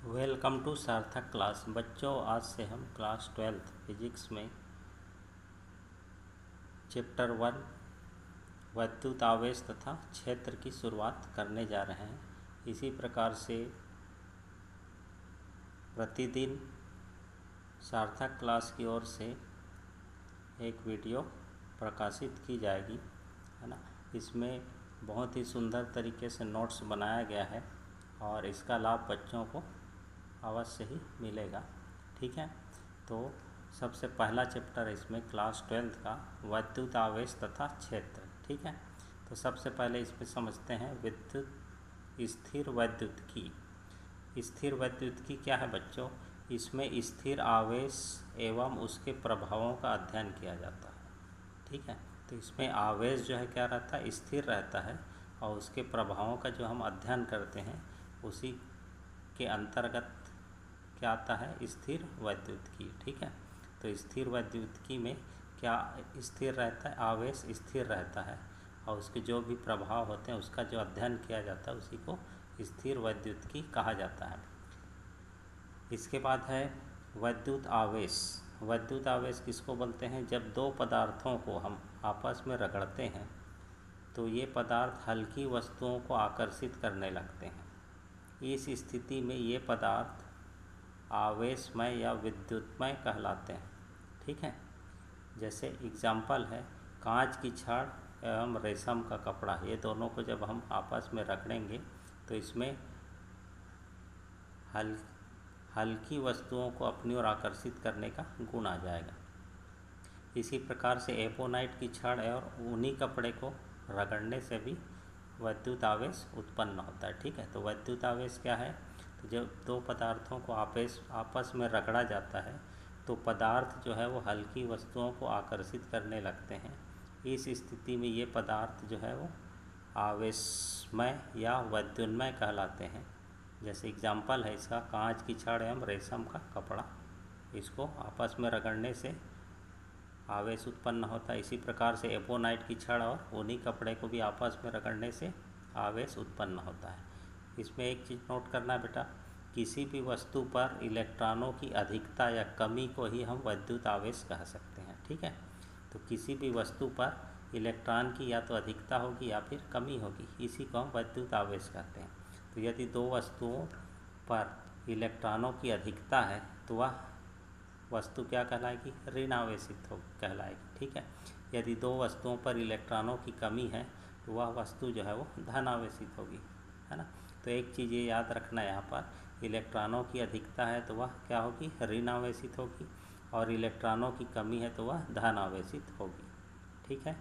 Welcome to सार्थक class. बच्चों, आज से हम क्लास 12 फिजिक्स में चैप्टर 1 वैद्युत आवेश तथा क्षेत्र की शुरुआत करने जा रहे हैं। इसी प्रकार से प्रतिदिन सार्थक क्लास की ओर से एक वीडियो प्रकाशित की जाएगी, है ना। इसमें बहुत ही सुंदर तरीके से नोट्स बनाया गया है और इसका लाभ बच्चों को अवश्य ही मिलेगा। ठीक है, तो सबसे पहला चैप्टर इसमें क्लास 12 का वैद्युत आवेश तथा क्षेत्र। ठीक है, तो सबसे पहले इसमें समझते हैं विद्युत स्थिर वैद्युतिकी। स्थिर वैद्युतिकी क्या है बच्चों? इसमें स्थिर आवेश एवं उसके प्रभावों का अध्ययन किया जाता है। ठीक है, तो इसमें आवेश जो है क्या रहता है, स्थिर रहता है और उसके प्रभावों का जो हम अध्ययन करते हैं उसी के अंतर्गत क्या आता है, स्थिर वैद्युतिकी। ठीक है, तो स्थिर वैद्युतिकी में क्या स्थिर रहता है, आवेश स्थिर रहता है और उसके जो भी प्रभाव होते हैं उसका जो अध्ययन किया जाता है उसी को स्थिर वैद्युतिकी कहा जाता है। इसके बाद है वैद्युत आवेश। वैद्युत आवेश किसको बोलते हैं? जब दो पदार्थों को हम आपस में रगड़ते हैं तो ये पदार्थ हल्की वस्तुओं को आकर्षित करने लगते हैं। इस स्थिति में ये पदार्थ आवेशमय या विद्युतमय कहलाते हैं। ठीक है, जैसे एग्जाम्पल है कांच की छड़ एवं रेशम का कपड़ा। ये दोनों को जब हम आपस में रगड़ेंगे तो इसमें हल्की वस्तुओं को अपनी ओर आकर्षित करने का गुण आ जाएगा। इसी प्रकार से एपोनाइट की छड़ और ऊनी कपड़े को रगड़ने से भी वैद्युत आवेश उत्पन्न होता है। ठीक है, तो वैद्युत आवेश क्या है? तो जब दो पदार्थों को आपस में रगड़ा जाता है तो पदार्थ जो है वो हल्की वस्तुओं को आकर्षित करने लगते हैं। इस स्थिति में ये पदार्थ जो है वो आवेशमय या वैद्युन्मय कहलाते हैं। जैसे एग्जाम्पल है इसका कांच की छड़ एवं रेशम का कपड़ा, इसको आपस में रगड़ने से आवेश उत्पन्न होता है। इसी प्रकार से एपोनाइट की छड़ और ऊनी कपड़े को भी आपस में रगड़ने से आवेश उत्पन्न होता है। इसमें एक चीज़ नोट करना बेटा, किसी भी वस्तु पर इलेक्ट्रॉनों की अधिकता या कमी को ही हम वैद्युत आवेश कह सकते हैं। ठीक है, तो किसी भी वस्तु पर इलेक्ट्रॉन की या तो अधिकता होगी या फिर कमी होगी, इसी को हम वैद्युत आवेश कहते हैं। तो यदि दो वस्तुओं पर इलेक्ट्रॉनों की अधिकता है तो वह वस्तु क्या कहलाएगी? ऋण आवेशित हो कहलाएगी। ठीक है, यदि दो वस्तुओं पर इलेक्ट्रॉनों की कमी है तो वह वस्तु जो है वो धन आवेशित होगी, है ना। तो एक चीज़ ये याद रखना, यहाँ पर इलेक्ट्रॉनों की अधिकता है तो वह क्या होगी? ऋण आवेशित होगी और इलेक्ट्रॉनों की कमी है तो वह धन आवेशित होगी। ठीक है,